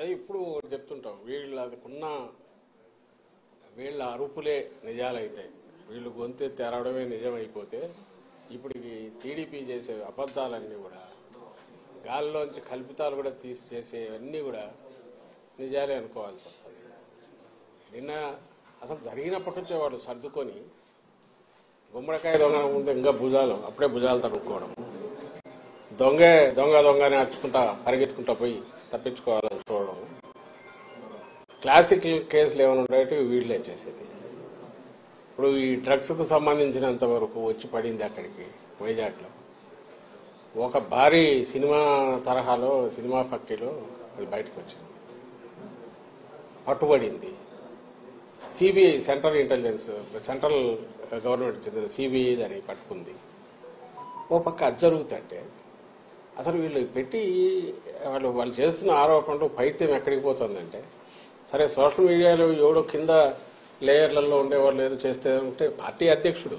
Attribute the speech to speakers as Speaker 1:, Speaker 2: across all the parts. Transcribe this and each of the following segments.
Speaker 1: ఇప్పుడు చెప్తుంటాం వీళ్ళకున్న వీళ్ళ అరుపులే నిజాలైతే వీళ్ళు గొంతు తెరవడమే నిజమైపోతే ఇప్పుడు టీడీపీ చేసే అబద్ధాలన్నీ కూడా గాల్లోంచి కల్పితాలు కూడా తీసి చేసేవన్నీ కూడా నిజాలే అనుకోవాల్సి వస్తుంది. నిన్న అసలు జరిగినప్పటి నుంచే వాడు సర్దుకొని గుమ్మడికాయ దొంగ ముందు ఇంకా భుజాలు అప్పుడే భుజాలు తడుక్కోవడం, దొంగని అరుచుకుంటా పరిగెత్తుకుంటా పోయి తప్పించుకోవాలని చూడడం, క్లాసిక్ కేసులు ఏమైనా ఉండేవి వీళ్ళే చేసేది. ఇప్పుడు ఈ డ్రగ్స్కు సంబంధించినంత వరకు వచ్చి పడింది అక్కడికి వైజాగ్లో ఒక భారీ సినిమా తరహాలో సినిమా ఫక్కీలో అది బయటకు వచ్చింది, పట్టుబడింది. సిబిఐ సెంట్రల్ గవర్నమెంట్ చెందిన సిబిఐ దాన్ని పట్టుకుంది. ఓ పక్క అది జరుగుతుంటే అసలు వీళ్ళు పెట్టి వాళ్ళు చేస్తున్న ఆరోపణలు పైత్యం ఎక్కడికి పోతుందంటే, సరే సోషల్ మీడియాలో ఎవడో కింద లేయర్లలో ఉండేవాళ్ళు ఏదో చేస్తే ఉంటే పార్టీ అధ్యక్షుడు,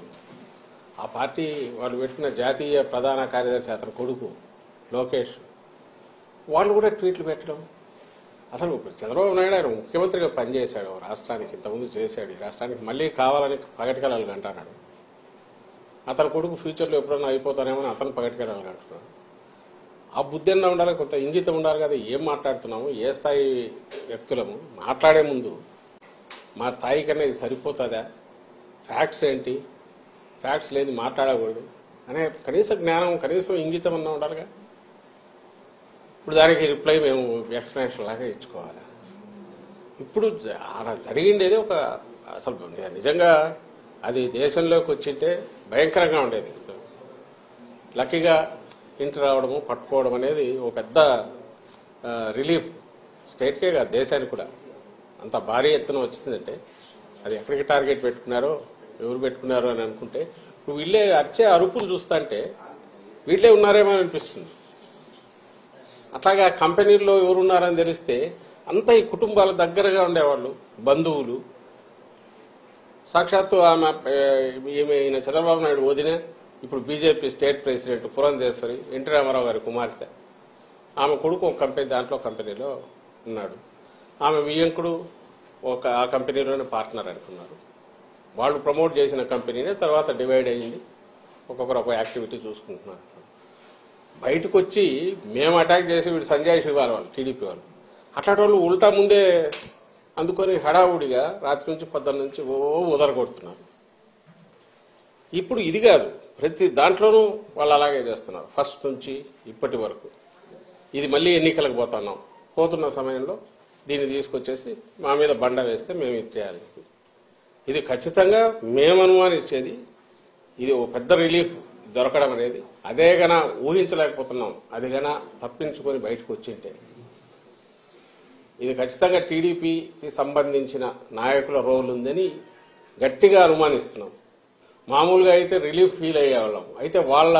Speaker 1: ఆ పార్టీ వాళ్ళు పెట్టిన జాతీయ ప్రధాన కార్యదర్శి అతని కొడుకు లోకేష్ వాళ్ళు కూడా ట్వీట్లు పెట్టడం. అసలు చంద్రబాబు నాయుడు ఆయన ముఖ్యమంత్రిగా పనిచేశాడు రాష్ట్రానికి, ఇంతకుముందు చేశాడు, ఈ రాష్ట్రానికి మళ్ళీ కావాలని పగటికెళ్ళాలి అంటున్నాడు. అతని కొడుకు ఫ్యూచర్లో ఎప్పుడన్నా అయిపోతానేమని అతను పగటికెళ్ళాలి అంటున్నాడు. ఆ బుద్ధి అన్నా ఉండాలి, కొంత ఇంగితం ఉండాలి కదా. ఏం మాట్లాడుతున్నాము, ఏ స్థాయి వ్యక్తులము, మాట్లాడే ముందు మా స్థాయి కన్నా ఇది సరిపోతుందా, ఫ్యాక్ట్స్ ఏంటి, ఫ్యాక్ట్స్ లేదు మాట్లాడకూడదు అనే కనీస జ్ఞానం కనీసం ఇంగితం అన్నా ఉండాలిగా. ఇప్పుడు దానికి రిప్లై మేము ఎక్స్ప్లెనేషన్ లాగా ఇచ్చుకోవాలి. ఇప్పుడు అలా జరిగిండేది ఒక అసలు నిజంగా అది దేశంలోకి వచ్చింటే భయంకరంగా ఉండేది. లక్కీగా ఇంటి రావడము పట్టుకోవడం అనేది ఒక పెద్ద రిలీఫ్ స్టేట్కే కాదు దేశానికి కూడా. అంత భారీ ఎత్తున వచ్చిందంటే అది ఎక్కడికి టార్గెట్ పెట్టుకున్నారో ఎవరు పెట్టుకున్నారో అని అనుకుంటే ఇప్పుడు వీళ్ళే అరిచే అరుపులు చూస్తుంటే వీళ్ళే ఉన్నారేమో అనిపిస్తుంది. అట్లాగా కంపెనీల్లో ఎవరున్నారని తెలిస్తే అంతా ఈ కుటుంబాల దగ్గరగా ఉండేవాళ్ళు, బంధువులు. సాక్షాత్తు ఈయన చంద్రబాబు నాయుడు వదిన ఇప్పుడు BJP state president Purandeswari NT Ramarao గారి కుమార్తె, ఆమె కొడుకు ఒక కంపెనీ దాంట్లో కంపెనీలో ఉన్నాడు. ఆమె వియ్యంకుడు ఆ కంపెనీలోనే పార్ట్నర్ అనుకున్నారు. వాళ్ళు ప్రమోట్ చేసిన కంపెనీనే తర్వాత డివైడ్ అయ్యింది, ఒక్కొక్కరు ఒక యాక్టివిటీ చూసుకుంటున్నారు. బయటకు వచ్చి మేము అటాక్ చేసి వీడు సంజయ్ శివార్ వాళ్ళు టీడీపీ వాళ్ళు అట్లాంటి వాళ్ళు ఉల్టా ముందే అందుకొని హడావుడిగా రాత్రి నుంచి పొద్దున్న నుంచి ఉదరగొడుతున్నారు. ఇప్పుడు ఇది కాదు, ప్రతి దాంట్లోనూ వాళ్ళు అలాగే చేస్తున్నారు ఫస్ట్ నుంచి ఇప్పటి వరకు. ఇది మళ్ళీ ఎన్నికలకు పోతున్న సమయంలో దీన్ని తీసుకొచ్చేసి మా మీద బండ వేస్తే మేము ఇది చేయాలి. ఇది ఖచ్చితంగా మేము అనుమానించేది ఇది ఒక పెద్ద రిలీఫ్ దొరకడం అనేది. అదే గన ఊహించలేకపోతున్నాం. అది గన తప్పించుకొని బయటకు వచ్చింటే ఇది ఖచ్చితంగా టీడీపీకి సంబంధించిన నాయకుల రోల్ ఉందని గట్టిగా అనుమానిస్తున్నాం. మామూలుగా అయితే రిలీఫ్ ఫీల్ అయ్యేవాళ్ళం, అయితే వాళ్ళ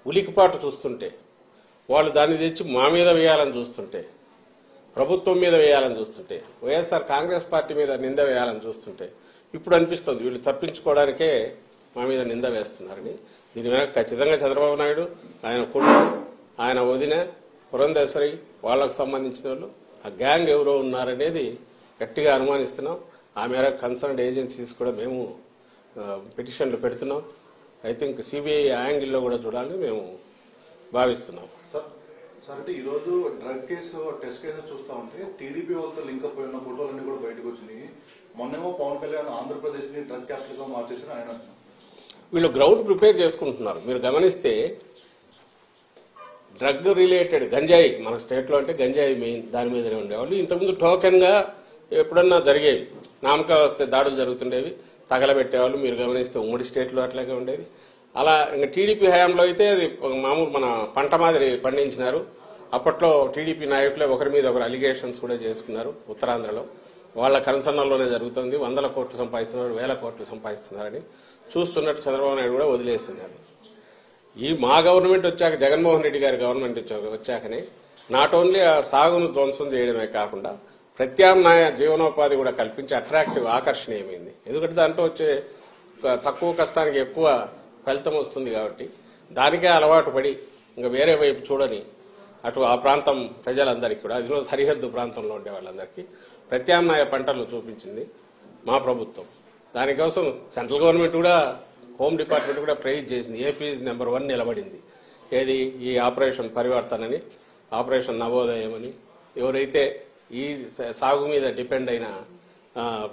Speaker 1: ఉలికిపాటు చూస్తుంటే, వాళ్ళు దాన్ని తెచ్చి మా మీద వేయాలని చూస్తుంటే, ప్రభుత్వం మీద వేయాలని చూస్తుంటే, వైఎస్ఆర్ కాంగ్రెస్ పార్టీ మీద నింద వేయాలని చూస్తుంటే ఇప్పుడు అనిపిస్తుంది వీళ్ళు తప్పించుకోవడానికే మా మీద నింద వేస్తున్నారని. దీని వెనక ఖచ్చితంగా చంద్రబాబు నాయుడు, ఆయన కొడుకు, ఆయన వదిన పురంధేశ్వరి వాళ్లకు సంబంధించిన వాళ్ళు, ఆ గ్యాంగ్ ఎవరో ఉన్నారనేది గట్టిగా అనుమానిస్తున్నాం. ఆ మేరకు కన్సర్న్డ్ ఏజెన్సీస్ కూడా మేము పిటిషన్లు పెడుతున్నాం. ఐ థింక్ సిబిఐ యాంగిల్లో కూడా చూడాలని మేము భావిస్తున్నాం.
Speaker 2: సార్ అంటే ఈ రోజు డ్రగ్ కేసు టెస్ట్ కేసు చూస్తా ఉంటే టీడీపీ వాళ్ళతో లింక్ అప్ అయిన ఫోటోలన్నీ కూడా బయటకు వచ్చినాయి. మొన్నేమో పవన్ కళ్యాణ్ ఆంధ్రప్రదేశ్ ని డ్రగ్ క్యాపిటల్ గా మార్చేసిన ఆయన
Speaker 1: వీళ్ళు గ్రౌండ్ ప్రిపేర్ చేసుకుంటున్నారు. మీరు గమనిస్తే డ్రగ్ రిలేటెడ్ గంజాయి మన స్టేట్ లో అంటే గంజాయి మెయిన్ దాని మీదనే ఉండేవాళ్ళు. ఇంతకుముందు టోకెన్ గా ఎప్పుడన్నా జరిగేవి, నామకా వస్తే దాడులు జరుగుతుండేవి, తగలబెట్టేవాళ్ళు. మీరు గమనిస్తే ఉమ్మడి స్టేట్ లో అట్లాగే ఉండేది. అలా ఇంకా టీడీపీ హయాంలో అయితే అది మామూలు మన పంట మాదిరి పండించినారు. అప్పట్లో టీడీపీ నాయకులే ఒకరి మీద ఒకరు అలిగేషన్స్ కూడా చేసుకున్నారు. ఉత్తరాంధ్రలో వాళ్ళ కన్సర్న్లోనే జరుగుతుంది. 100 కోట్లు సంపాదిస్తున్నారు, 1000 కోట్లు సంపాదిస్తున్నారని చూస్తున్నట్టు చంద్రబాబు నాయుడు కూడా వదిలేస్తున్నారు. ఈ మా గవర్నమెంట్ వచ్చాక, జగన్మోహన్ రెడ్డి గారి గవర్నమెంట్ వచ్చాకనే నాట్ ఓన్లీ ఆ సాగును ధ్వంసం చేయడమే కాకుండా ప్రత్యామ్నాయ జీవనోపాధి కూడా కల్పించి అట్రాక్టివ్ ఆకర్షణీయమైంది. ఎందుకంటే దాంట్లో వచ్చే తక్కువ కష్టానికి ఎక్కువ ఫలితం వస్తుంది కాబట్టి దానికే అలవాటు పడి ఇంకా వేరే వైపు చూడని అటు ఆ ప్రాంతం ప్రజలందరికీ కూడా, అదిలో సరిహద్దు ప్రాంతంలో ఉండే వాళ్ళందరికీ ప్రత్యామ్నాయ పంటలను చూపించింది మా ప్రభుత్వం. దానికోసం సెంట్రల్ గవర్నమెంట్ కూడా, హోమ్ డిపార్ట్మెంట్ కూడా ప్రైజ్ చేసింది. ఏపీ నెంబర్ 1 నిలబడింది. ఏది ఈ ఆపరేషన్ పరివర్తన అని, ఆపరేషన్ నవోదయం అని. ఎవరైతే ఈ సాగు మీద డిపెండ్ అయిన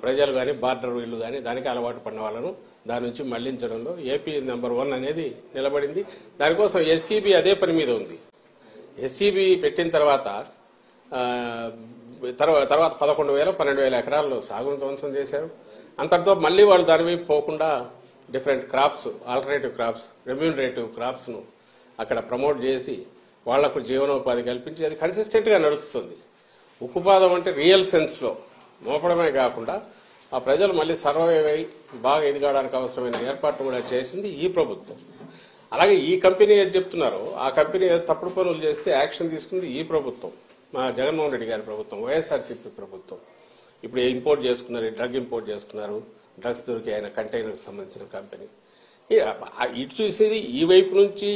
Speaker 1: ప్రజలు కానీ, బార్డర్ వీళ్ళు కానీ దానికి అలవాటు పడిన వాళ్ళను దాని నుంచి మళ్లించడంలో ఏపీ నెంబర్ 1 అనేది నిలబడింది. దానికోసం ఎస్సీబీ అదే పని మీద ఉంది. ఎస్సీబీ పెట్టిన తర్వాత 11,000 12,000 ఎకరాల్లో సాగును ధ్వంసం చేశారు. అంతటితో మళ్లీ వాళ్ళు దాని వైపు పోకుండా different crops, alternative crops, remunerative crops ను అక్కడ ప్రమోట్ చేసి వాళ్లకు జీవనోపాధి కల్పించి అది కన్సిస్టెంట్ గా నడుస్తుంది. ఉక్కుపాదం అంటే రియల్ సెన్స్ లో మోపడమే కాకుండా ఆ ప్రజలు మళ్లీ సర్వైవ్ అయి బాగా ఎదగడానికి అవసరమైన ఏర్పాట్లు కూడా చేసింది ఈ ప్రభుత్వం. అలాగే ఈ కంపెనీ ఏది చెప్తున్నారో ఆ కంపెనీ తప్పుడు పనులు చేస్తే యాక్షన్ తీసుకుంది ఈ ప్రభుత్వం, మా జగన్మోహన్ రెడ్డి గారి ప్రభుత్వం, వైఎస్ఆర్సీపీ ప్రభుత్వం. ఇప్పుడు ఇంపోర్ట్ చేసుకున్నారు, డ్రగ్ ఇంపోర్ట్ చేసుకున్నారు, డ్రగ్స్ దొరికి ఆయన కంటైనర్కి సంబంధించిన కంపెనీ. ఇటు చూసేది ఈ వైపు నుంచి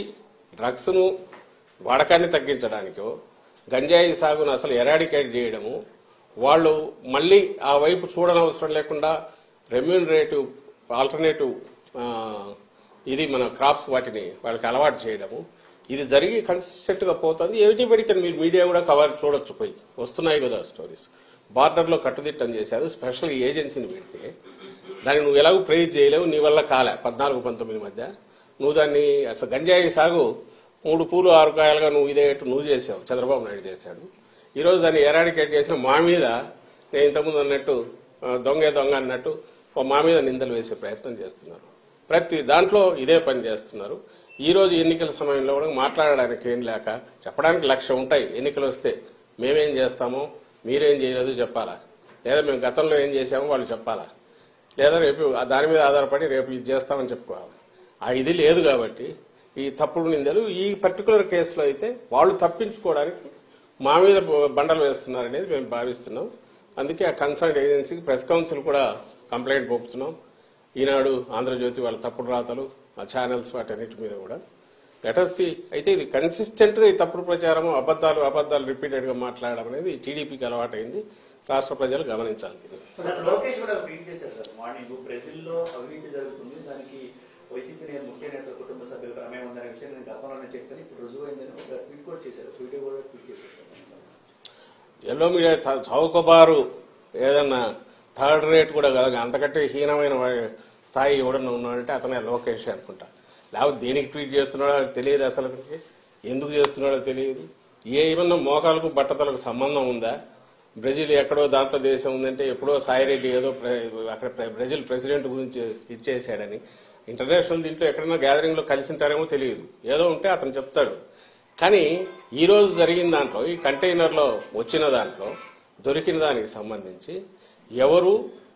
Speaker 1: డ్రగ్స్ ను వాడకాన్ని తగ్గించడానికో, గంజాయి సాగును అసలు ఎరాడికేట్ చేయడము, వాళ్ళు మళ్లీ ఆ వైపు చూడనవసరం లేకుండా రెమ్యూనరేటివ్ ఆల్టర్నేటివ్ ఇది మన క్రాప్స్ వాటిని వాళ్ళకి అలవాటు చేయడము, ఇది జరిగి కన్సిస్టెంట్ గా పోతుంది. ఎవ్రీబడికి మీరు మీడియా కూడా కవర్ చూడొచ్చు, పోయి వస్తున్నాయి కదా స్టోరీస్. బార్డర్ లో కట్టుదిట్టం చేశారు, స్పెషల్ ఏజెన్సీని పెడితే దాన్ని నువ్వు ఎలాగూ ప్రైజ్ చేయలేవు, నీ వల్ల కాలే. 14-19 మధ్య నువ్వు దాన్ని అసలు గంజాయి సాగు 3 పూలు 6 కాయలుగా నువ్వు ఇదేట్టు నువ్వు చేసావు, చంద్రబాబు నాయుడు చేశాడు. ఈరోజు దాన్ని ఎరాడికేట్ చేసిన మా మీద, నేను ఇంతకుముందు అన్నట్టు దొంగ అన్నట్టు మా మీద నిందలు వేసే ప్రయత్నం చేస్తున్నారు. ప్రతి దాంట్లో ఇదే పని చేస్తున్నారు. ఈ రోజు ఎన్నికల సమయంలో కూడా మాట్లాడడానికి ఏం లేక, చెప్పడానికి 1,00,000 ఉంటాయి. ఎన్నికలు వస్తే మేమేం చేస్తామో మీరేం చేయలేదు చెప్పాలా, లేదా మేము గతంలో ఏం చేశామో వాళ్ళు చెప్పాలా, లేదా రేపు దాని మీద ఆధారపడి రేపు ఇది చేస్తామని చెప్పుకోవాలి. ఆ ఇది లేదు కాబట్టి ఈ తప్పుడు నిందలు ఈ పర్టికులర్ కేసులో అయితే వాళ్ళు తప్పించుకోవడానికి మా మీద బండలు వేస్తున్నారనేది మేము భావిస్తున్నాం. అందుకే ఆ కన్సర్న్ ఏజెన్సీకి ప్రెస్ కౌన్సిల్ కూడా కంప్లైంట్ పంపుతున్నాం. ఈనాడు, ఆంధ్రజ్యోతి వాళ్ళ తప్పుడు రాతలు, ఆ ఛానల్స్ వాటన్నిటి మీద కూడా లెటర్సీ. అయితే ఇది కన్సిస్టెంట్ గా ఈ తప్పుడు ప్రచారం, అబద్దాలు రిపీటెడ్ గా మాట్లాడడం అనేది టీడీపీకి అలవాటైంది. రాష్ట్ర ప్రజలు గమనించాలి.
Speaker 3: లోకేష్ కూడా ట్వీట్ చేశారు కదా మార్నింగ్, బ్రెజిల్లో అవినీతి జరుగుతుంది, దానికి వైసీపీ ముఖ్య నేత కుటుంబ సభ్యులు ప్రమేయం ఉందనే విషయం నేను గతంలోనే చెప్పాను, ఇప్పుడు రుజువైందని ఒక ట్వీట్ కూడా చేశారు. వీడియో కూడా ట్వీట్ చేశారు.
Speaker 1: ఎల్లో మీడియా చౌకబారు ఏదన్నా థర్డ్ రేట్ కూడా కాదు, అంతకంటే హీనమైన స్థాయి ఎవడన్నా ఉన్నాడంటే అతనే లోకేష్ అనుకుంటా. లేకపోతే దేనికి ట్వీట్ చేస్తున్నాడో తెలియదు, అసలు ఎందుకు చేస్తున్నాడో తెలియదు. ఏమన్నా మోకాలకు బట్టతలకు సంబంధం ఉందా? బ్రెజిల్ ఎక్కడో దాంట్లో దేశం ఉందంటే ఎప్పుడో సాయిరెడ్డి ఏదో అక్కడ బ్రెజిల్ ప్రెసిడెంట్ గురించి ఇచ్చేసాడని ఇంటర్నేషనల్ దీంట్లో ఎక్కడైనా గ్యాదరింగ్ లో కలిసి ఉంటారేమో తెలియదు, ఏదో ఉంటే అతను చెప్తాడు. కానీ ఈ రోజు జరిగిన దాంట్లో, ఈ కంటైనర్ లో వచ్చిన దాంట్లో దొరికిన దానికి సంబంధించి ఎవరు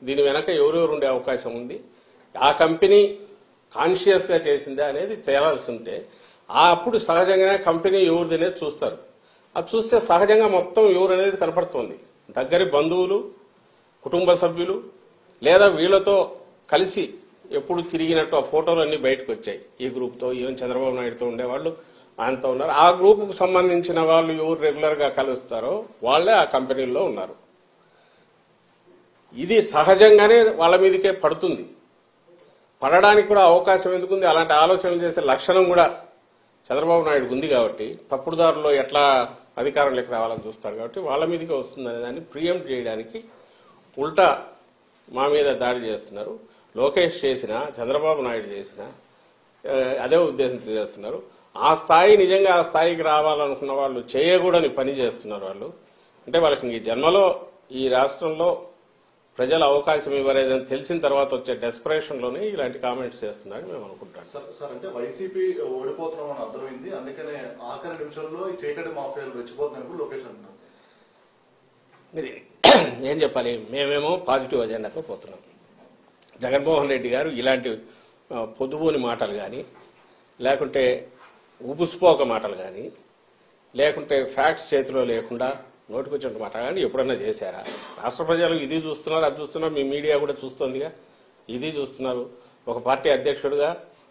Speaker 1: దీని వెనక ఎవరెవరు ఉండే అవకాశం ఉంది, ఆ కంపెనీ కాన్షియస్ గా చేసిందా అనేది తేలాల్సి ఉంటే అప్పుడు సహజంగానే కంపెనీ ఎవరిది అనేది చూస్తారు. అది చూస్తే సహజంగా మొత్తం ఎవరు అనేది కనపడుతోంది. దగ్గరి బంధువులు, కుటుంబ సభ్యులు, లేదా వీళ్లతో కలిసి ఎప్పుడు తిరిగినట్టు ఆ ఫోటోలు అన్ని బయటకు వచ్చాయి. ఈ గ్రూప్ తో, ఈవెన్ చంద్రబాబు నాయుడుతో ఉండేవాళ్ళు ఆయనతో ఉన్నారు. ఆ గ్రూప్ కు సంబంధించిన వాళ్ళు ఎవరు రెగ్యులర్ గా కలుస్తారో వాళ్లే ఆ కంపెనీల్లో ఉన్నారు. ఇది సహజంగానే వాళ్ళ మీదకే పడుతుంది. పడడానికి కూడా అవకాశం ఎందుకుంది? అలాంటి ఆలోచనలు చేసే లక్షణం కూడా చంద్రబాబు నాయుడు ఉంది కాబట్టి, తప్పుడు దారిలో ఎట్లా అధికారంలోకి రావాలని చూస్తాడు కాబట్టి వాళ్ళ మీదకే వస్తుందనే దాన్ని ప్రియంప్ట్ చేయడానికి ఉల్టా మా మీద దాడి చేస్తున్నారు. లోకేష్ చేసినా, చంద్రబాబు నాయుడు చేసినా అదే ఉద్దేశంతో చేస్తున్నారు. ఆ స్థాయి నిజంగా ఆ స్థాయికి రావాలనుకున్న వాళ్ళు చేయకూడని పని చేస్తున్నారు. వాళ్ళు అంటే వాళ్ళకి ఈ జన్మలో ఈ రాష్ట్రంలో ప్రజలు అవకాశం ఇవ్వలేదని తెలిసిన తర్వాత వచ్చే డెస్పరేషన్ లోనే ఇలాంటి కామెంట్స్ చేస్తున్నారని మేము అనుకుంటాం.
Speaker 2: సార్ అంటే వైసీపీ ఓడిపోతున్నాం అని అర్థమైంది, అందుకనే ఆఖరి నిమిషంలో ఈ చీకటి మాఫియాలు రెచ్చిపోతున్నాయి లోకేష్ అంటున్నారు.
Speaker 1: ఏం చెప్పాలి, మేమేమో పాజిటివ్ అజెండాతో పోతున్నాం. జగన్మోహన్ రెడ్డి గారు ఇలాంటి పొద్దుబోని మాటలు కానీ, లేకుంటే ఉబుసుపోక మాటలు కానీ, లేకుంటే ఫ్యాక్ట్స్ చేతిలో లేకుండా నోటికొచ్చిన మాట కానీ ఎప్పుడన్నా చేశారా? రాష్ట్ర ప్రజలు ఇది చూస్తున్నారు, అది చూస్తున్నారు, మీ మీడియా కూడా చూస్తోందిగా, ఇది చూస్తున్నారు. ఒక పార్టీ అధ్యక్షుడిగా,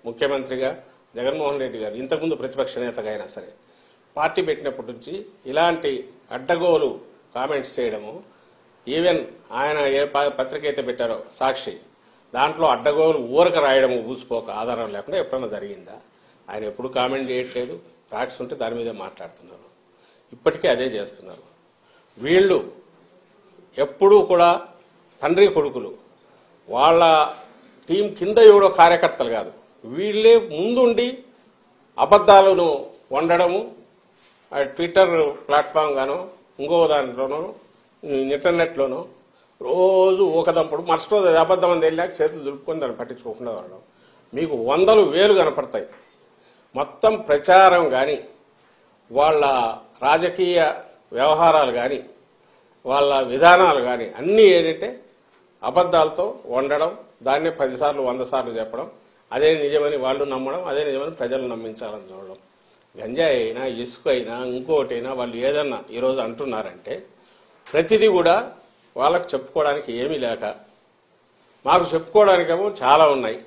Speaker 1: ముఖ్యమంత్రిగా జగన్మోహన్ రెడ్డి గారు ఇంతకుముందు ప్రతిపక్ష నేతగా అయినా సరే పార్టీ పెట్టినప్పటి నుంచి ఇలాంటి అడ్డగోలు కామెంట్స్ చేయడము, ఈవెన్ ఆయన ఏ పత్రిక అయితే పెట్టారో సాక్షి, దాంట్లో అడ్డగోలు ఊరక రాయడము ఊసిపోక ఆధారం లేకుండా ఎప్పుడన్నా జరిగిందా? ఆయన ఎప్పుడు కామెంట్ చేయట్లేదు, ఫ్యాక్ట్స్ ఉంటే దాని మీదే మాట్లాడుతున్నారు. ఇప్పటికే అదే చేస్తున్నారు. వీళ్ళు ఎప్పుడూ కూడా తండ్రి కొడుకులు, వాళ్ళ టీం కింద ఎవడో కార్యకర్తలు కాదు, వీళ్ళే ముందుండి అబద్ధాలను వండడము, ట్విట్టర్ ప్లాట్ఫామ్ గానో ఇంకో దాంట్లోనో ఇంటర్నెట్లోనో రోజు ఊకదంపుడు, మరుసటి రోజు అబద్ధం అని వెళ్ళాక చేతులు దులుపుకొని దాన్ని పట్టించుకోకుండా వాడడం. మీకు 100,000 కనపడతాయి. మొత్తం ప్రచారం కానీ, వాళ్ళ రాజకీయ వ్యవహారాలు కానీ, వాళ్ళ విధానాలు కానీ అన్నీ ఏంటంటే అబద్ధాలతో వండడం, దాన్నే 10 సార్లు 100 సార్లు చెప్పడం, అదే నిజమని వాళ్ళు నమ్మడం, అదే నిజమని ప్రజలు నమ్మించాలని చూడడం. గంజాయి అయినా, ఇసుక అయినా, ఇంకోటైనా వాళ్ళు ఏదన్నా ఈరోజు అంటున్నారంటే ప్రతిదీ కూడా వాళ్ళకు చెప్పుకోవడానికి ఏమీ లేక, మాకు చెప్పుకోవడానికేమో చాలా ఉన్నాయి.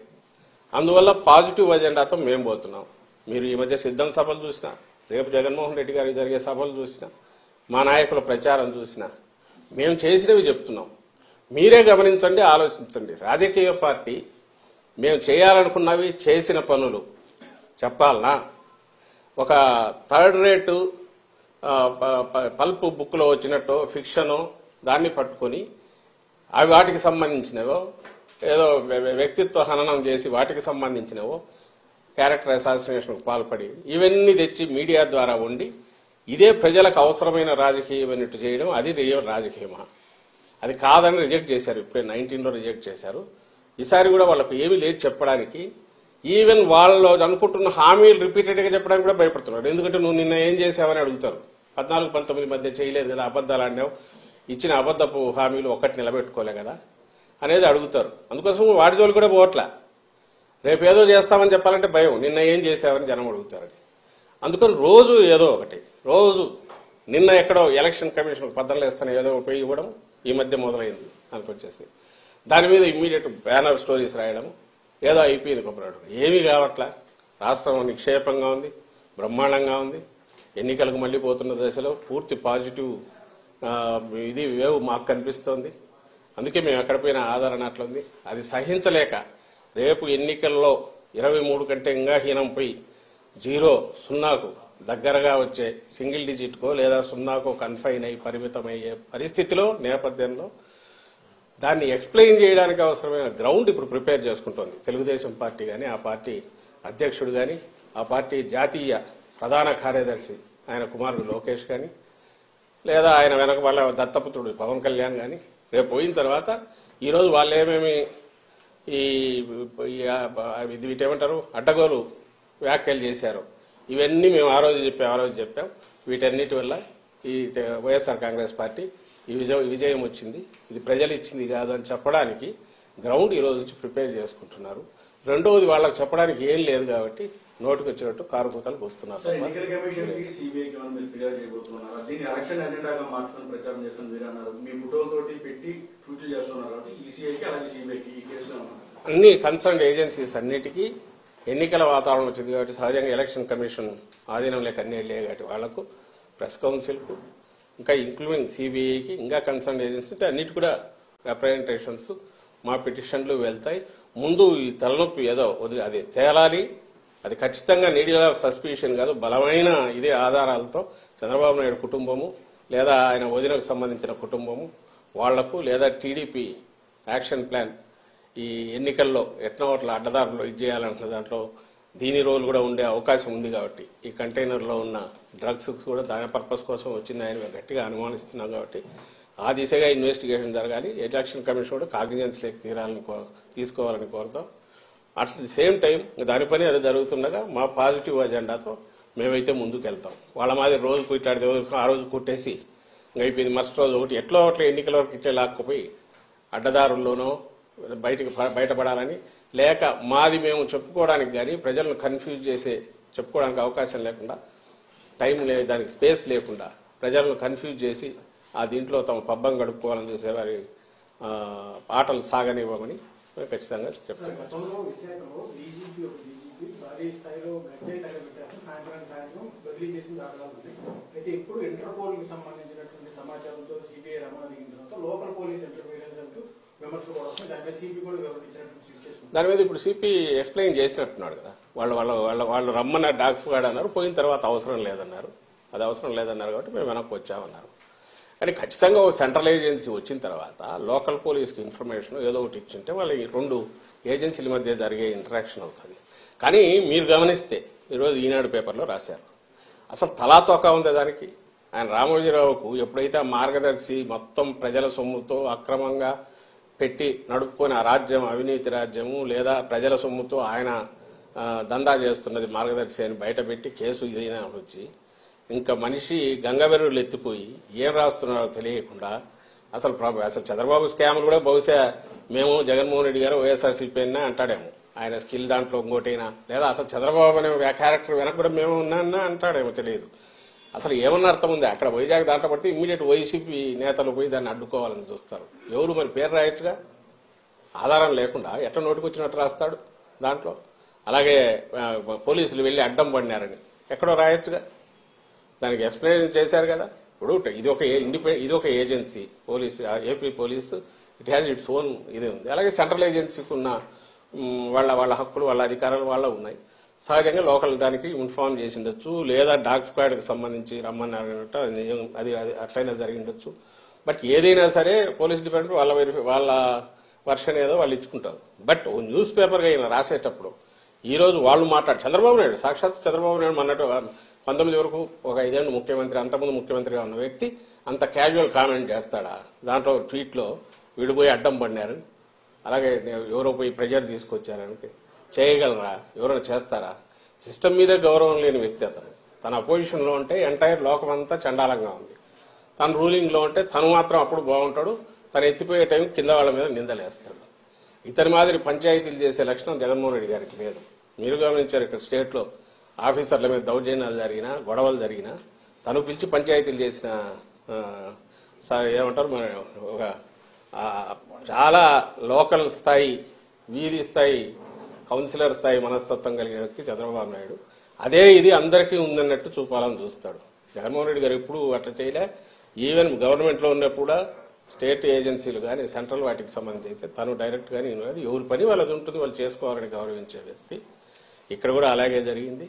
Speaker 1: అందువల్ల పాజిటివ్ అజెండాతో మేము పోతున్నాం. మీరు ఈ మధ్య సిద్ధం సభలు చూసినా, రేపు జగన్మోహన్ రెడ్డి గారికి జరిగే సభలు చూసినా, మా నాయకుల ప్రచారం చూసినా మేము చేసినవి చెప్తున్నాం. మీరే గమనించండి, ఆలోచించండి. రాజకీయ పార్టీ మేము చేయాలనుకున్నవి, చేసిన పనులు చెప్పాలనా? ఒక థర్డ్ రేటు పల్ప్ బుక్లో వచ్చినట్టు ఫిక్షను దాన్ని పట్టుకొని అవి వాటికి సంబంధించినవో, ఏదో వ్యక్తిత్వ హననం చేసి వాటికి సంబంధించినవో, క్యారెక్టర్ అసాసినేషన్కు పాల్పడి ఇవన్నీ తెచ్చి మీడియా ద్వారా వండి ఇదే ప్రజలకు అవసరమైన రాజకీయం అన్నట్టు చేయడం, అది రియల్ రాజకీయమా? అది కాదని రిజెక్ట్ చేశారు. ఇప్పుడే 19లో రిజెక్ట్ చేశారు. ఈసారి కూడా వాళ్ళకు ఏమీ లేదు చెప్పడానికి. ఈవెన్ వాళ్ళు అనుకుంటున్న హామీలు రిపీటెడ్గా చెప్పడానికి కూడా భయపడుతున్నారు. ఎందుకంటే నువ్వు నిన్న ఏం చేసావని అడుగుతారు. 14-19 మధ్య చేయలేదు కదా, అబద్దాలు ఆడినావు, ఇచ్చిన అబద్దపు హామీలు ఒక్కటి నిలబెట్టుకోలే కదా అనేది అడుగుతారు. అందుకోసం వాడి జోలు కూడా పోవట్లా. రేపు ఏదో చేస్తామని చెప్పాలంటే భయం, నిన్న ఏం చేసావని జనం అడుగుతారని. అందుకని రోజు ఏదో ఒకటి, రోజు నిన్న ఎక్కడో ఎలక్షన్ కమిషన్ పద్దలు వేస్తాను ఏదో పోయి ఇవ్వడం ఈ మధ్య మొదలైంది అనుకొచ్చేసి, దాని మీద ఇమ్మీడియట్ బ్యానర్ స్టోరీస్ రాయడం, ఏదో అయిపోయింది కొబ్బరాడు. ఏమీ కావట్లా. రాష్ట్రం నిక్షేపంగా ఉంది, బ్రహ్మాండంగా ఉంది. ఎన్నికలకు మళ్లీ పోతున్న దశలో పూర్తి పాజిటివ్ ఇది వేవ్ మాకు కనిపిస్తోంది. అందుకే మేము ఎక్కడ పోయినా ఆదరణ అట్లుంది. అది సహించలేక రేపు ఎన్నికల్లో 23 కంటే ఇంకా హీనం పోయి 0-0కు దగ్గరగా వచ్చే సింగిల్ డిజిట్కో లేదా 0కో కన్ఫైన్ అయ్యి పరిమితమయ్యే పరిస్థితిలో నేపథ్యంలో దాన్ని ఎక్స్ప్లెయిన్ చేయడానికి అవసరమైన గ్రౌండ్ ఇప్పుడు ప్రిపేర్ చేసుకుంటోంది తెలుగుదేశం పార్టీ కానీ, ఆ పార్టీ అధ్యక్షుడు కానీ, ఆ పార్టీ జాతీయ ప్రధాన కార్యదర్శి ఆయన కుమారుడు లోకేష్ కానీ, లేదా ఆయన వెనక వాళ్ళ దత్తపుత్రుడు పవన్ కళ్యాణ్ కానీ. రేపు పోయిన తర్వాత ఈరోజు వాళ్ళు ఏమేమి వీటేమంటారు అడ్డగోలు వ్యాఖ్యలు చేశారు, ఇవన్నీ మేము ఆ రోజు చెప్పాం. వీటన్నిటి వల్ల ఈ వైఎస్ఆర్ కాంగ్రెస్ పార్టీ ఈ విజయం వచ్చింది, ఇది ప్రజలు ఇచ్చింది కాదు అని చెప్పడానికి గ్రౌండ్ ఈ రోజు నుంచి ప్రిపేర్ చేసుకుంటున్నారు. రెండవది వాళ్ళకి చెప్పడానికి ఏం లేదు కాబట్టి నోటికి వచ్చినట్టు కారుకూతలు వస్తున్నారు. అన్ని కన్సర్న్ ఏజెన్సీస్ అన్నిటికీ ఎన్నికల వాతావరణం వచ్చింది కాబట్టి సహజంగా ఎలక్షన్ కమిషన్ ఆధీనం లేక అన్ని వెళ్ళే కాబట్టి వాళ్లకు ప్రెస్ కౌన్సిల్కు ఇంకా ఇంక్లూడింగ్ సిబిఐకి ఇంకా కన్సర్న్ ఏజెన్సీ అంటే అన్నిటి కూడా రిప్రజెంటేషన్స్ మా పిటిషన్లు వెళ్తాయి. ముందు ఈ తలనొప్పి ఏదో వదిలి అది తేలాలి. అది ఖచ్చితంగా నీడియల్ ఆఫ్ సస్పిషన్ కాదు, బలమైన ఇదే ఆధారాలతో చంద్రబాబు నాయుడు కుటుంబము లేదా ఆయన వదినకు సంబంధించిన కుటుంబము వాళ్లకు లేదా టీడీపీ యాక్షన్ ప్లాన్ ఈ ఎన్నికల్లో ఎట్నోట్ల అడ్డదారుల్లో ఇది చేయాలంటున్న దాంట్లో దీని రోల్ కూడా ఉండే అవకాశం ఉంది కాబట్టి ఈ కంటైనర్లో ఉన్న డ్రగ్స్ కూడా దాని పర్పస్ కోసం వచ్చిందని మేము గట్టిగా అనుమానిస్తున్నాం కాబట్టి ఆ దిశగా ఇన్వెస్టిగేషన్ జరగాలి. ఎలక్షన్ కమిషన్ కూడా కాగ్నిజెన్స్ లేక తీసుకోవాలని కోరుతాం. అట్ ది సేమ్ టైం దాని పని అది జరుగుతుండగా మా పాజిటివ్ అజెండాతో మేమైతే ముందుకు వెళ్తాం. వాళ్ళ మాదిరి రోజు కుట్టాడితే ఆ రోజు కుట్టేసి అయిపోయింది, మరుసటి రోజు ఒకటి ఎట్లా ఎన్నికల వరకు ఇట్లే లాక్కుపోయి అడ్డదారుల్లోనో బయటపడాలని లేక మాది మేము చెప్పుకోవడానికి కానీ ప్రజలను కన్ఫ్యూజ్ చేసే చెప్పుకోవడానికి అవకాశం లేకుండా టైం దానికి స్పేస్ లేకుండా ప్రజలను కన్ఫ్యూజ్ చేసి ఆ దీంట్లో తమ పబ్బం గడుపుకోవాలని చూసే వారి ఆటలు సాగనివ్వమని ఖచ్చితంగా చెప్తాను.
Speaker 4: భారీ స్థాయిలో గంజాయి తగలబెట్టారు. సాయంత్రం బదిలీ చేసిన దాఖలాలు ఉంది. అయితే ఇప్పుడు ఇంటర్పోల్ కి సంబంధించినటువంటి సమాచారంతో సిబిఐ రమణ దిగిన తర్వాత లోకల్ పోలీస్ ఇంటర్ఫీరెన్స్ అంటూ విమర్శలు కూడా వస్తున్నాయి. దాని మీద సిపి కూడా వివరించినటువంటి సిచ్యువేషన్.
Speaker 1: దాని మీద ఇప్పుడు సిపి ఎక్స్ప్లెయిన్ చేసినట్టున్నాడు కదా. వాళ్ళు రమ్మన్నారు, డాగ్స్ వాడు అన్నారు, పోయిన తర్వాత అవసరం లేదన్నారు. అది అవసరం లేదన్నారు కాబట్టి మేము వెనక్కి వచ్చామన్నారు. కానీ ఖచ్చితంగా ఒక సెంట్రల్ ఏజెన్సీ వచ్చిన తర్వాత లోకల్ పోలీస్కి ఇన్ఫర్మేషన్ ఏదో ఒకటి ఇచ్చింటే వాళ్ళ రెండు ఏజెన్సీల మధ్య జరిగే ఇంటరాక్షన్ అవుతుంది. కానీ మీరు గమనిస్తే ఈరోజు ఈనాడు పేపర్లో రాశారు, అసలు తలాతోక ఉంది దానికి. ఆయన రామోజీరావుకు ఎప్పుడైతే ఆ మార్గదర్శి మొత్తం ప్రజల సొమ్ముతో అక్రమంగా పెట్టి నడుపుకొని ఆ రాజ్యం అవినీతి రాజ్యము లేదా ప్రజల సొమ్ముతో ఆయన దందా చేస్తున్నది మార్గదర్శి అని బయటపెట్టి కేసు ఇదైనా వచ్చి ఇంకా మనిషి గంగవెర్రులు ఎత్తిపోయి ఏం రాస్తున్నారో తెలియకుండా అసలు చంద్రబాబు స్కామ్లు కూడా బహుశా మేము జగన్మోహన్ రెడ్డి గారు వైఎస్ఆర్సీపీ అయినా అంటాడేమో, ఆయన స్కిల్ దాంట్లో ఇంకోటైనా, లేదా అసలు చంద్రబాబు అనే క్యారెక్టర్ వెనక కూడా మేము ఉన్నా అంటాడేమో తెలియదు. అసలు ఏమన్నా అర్థం ఉంది? అక్కడ వైజాగ్ దాంట్లో పడితే ఇమ్మీడియట్ వైసీపీ నేతలు పోయి దాన్ని అడ్డుకోవాలని చూస్తారు. ఎవరు మరి పేరు రాయొచ్చుగా, ఆధారం లేకుండా ఎట్లా నోటికొచ్చినట్టు రాస్తాడు దాంట్లో. అలాగే పోలీసులు వెళ్లి అడ్డం పడినారని ఎక్కడో రాయొచ్చుగా, దానికి ఎక్స్ప్లెయిన్ చేశారు కదా. ఇప్పుడు ఇది ఒక agency police, AP police, it has its own ఇది ఉంది. అలాగే సెంట్రల్ ఏజెన్సీకి ఉన్న వాళ్ళ హక్కులు వాళ్ళ అధికారాలు వాళ్ళ ఉన్నాయి. సహజంగా లోకల్ దానికి ఇన్ఫార్మ్ చేసి ఉండొచ్చు, లేదా డాగ్ స్క్వాడ్కి సంబంధించి రమ్మన్నారంటే అది అట్లయినా జరిగిండొచ్చు. బట్ ఏదైనా సరే పోలీస్ డిపార్ట్మెంట్ వాళ్ళ వర్షన్ ఏదో వాళ్ళు ఇచ్చుకుంటారు. బట్ న్యూస్ పేపర్గా ఈయన రాసేటప్పుడు ఈరోజు వాళ్ళు చంద్రబాబు నాయుడు, సాక్షాత్ చంద్రబాబు నాయుడు మొన్నటి 19 వరకు ఒక 5 ఏళ్ళు ముఖ్యమంత్రి, అంతకుముందు ముఖ్యమంత్రిగా ఉన్న వ్యక్తి అంత క్యాజువల్ కామెంట్ చేస్తాడా? దాంట్లో ట్వీట్లో వీళ్ళు పోయి అడ్డం పడినారు, అలాగే ఎవరో పోయి ప్రెజర్ తీసుకొచ్చారని చేయగలరా? ఎవరైనా చేస్తారా? సిస్టమ్ మీద గౌరవం లేని వ్యక్తి అతను. తన అపోజిషన్లో ఉంటే ఎంటైర్ లోకం అంతా చండాలంగా ఉంది, తన రూలింగ్లో ఉంటే తను మాత్రం అప్పుడు బాగుంటాడు, తను ఎత్తిపోయే టైం కింద వాళ్ళ మీద నిందలేస్తాడు. ఇతని మాదిరి పంచాయతీలు చేసే లక్షణం జగన్మోహన్ రెడ్డి గారికి లేదు. మీరు గమనించారు, ఇక్కడ స్టేట్లో ఆఫీసర్ల మీద దౌర్జన్యాలు జరిగినా, గొడవలు జరిగినా తను పిలిచి పంచాయతీలు చేసిన ఏమంటారు ఒక చాలా లోకల్ స్థాయి, వీధి స్థాయి, కౌన్సిలర్ స్థాయి మనస్తత్వం కలిగిన వ్యక్తి చంద్రబాబు నాయుడు. అదే ఇది అందరికీ ఉందన్నట్టు చూపాలని చూస్తాడు. జగన్మోహన్ రెడ్డి గారు ఎప్పుడు అట్లా చేయలే. ఈవెన్ గవర్నమెంట్లో ఉన్నప్పుడు కూడా స్టేట్ ఏజెన్సీలు కానీ సెంట్రల్ వాటికి సంబంధించి అయితే తను డైరెక్ట్ గానీ ఎవరి పని వాళ్ళది ఉంటుంది, వాళ్ళు చేసుకోవాలని గౌరవించే వ్యక్తి. ఇక్కడ కూడా అలాగే జరిగింది.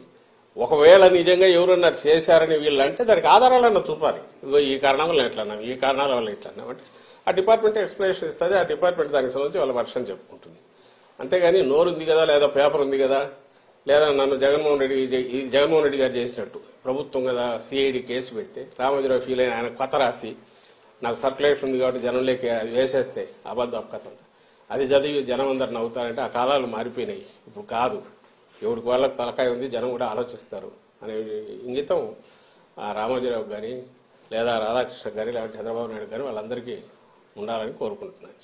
Speaker 1: ఒకవేళ నిజంగా ఎవరన్నా చేశారని వీళ్ళు అంటే దానికి ఆధారాలన్నా చూపాలి. ఇదిగో ఈ కారణం వల్ల ఎట్లన్నాం, ఈ కారణాల వల్ల ఎట్లన్నాం అంటే ఆ డిపార్ట్మెంట్ ఎక్స్ప్లెనేషన్ ఇస్తుంది. ఆ డిపార్ట్మెంట్ దానికి సంబంధించి వాళ్ళ వర్షన్ చెప్పుకుంటుంది. అంతేగాని నోరు ఉంది కదా, లేదా పేపర్ ఉంది కదా, లేదా నన్ను జగన్మోహన్ రెడ్డి గారు చేసినట్టు ప్రభుత్వం కదా సిఐడి కేసు పెడితే రామోజీరావు ఫీల్ అయిన ఆయన కొత్త రాసి నాకు సర్క్యులేషన్ ఉంది కాబట్టి జనంలోకి అది వేసేస్తే అబద్ధం కథ అది చదివి జనం అందరు నవ్వుతారంటే ఆ కాలాలు మారిపోయినాయి. ఇప్పుడు కాదు, ఎవరికి వాళ్ళకి తలకాయ ఉంది, జనం కూడా ఆలోచిస్తారు అనే ఇంగితం ఆ రామోజీరావు కానీ లేదా రాధాకృష్ణ గారి లేకపోతే చంద్రబాబు నాయుడు కానీ వాళ్ళందరికీ ఉండాలని కోరుకుంటున్నాను.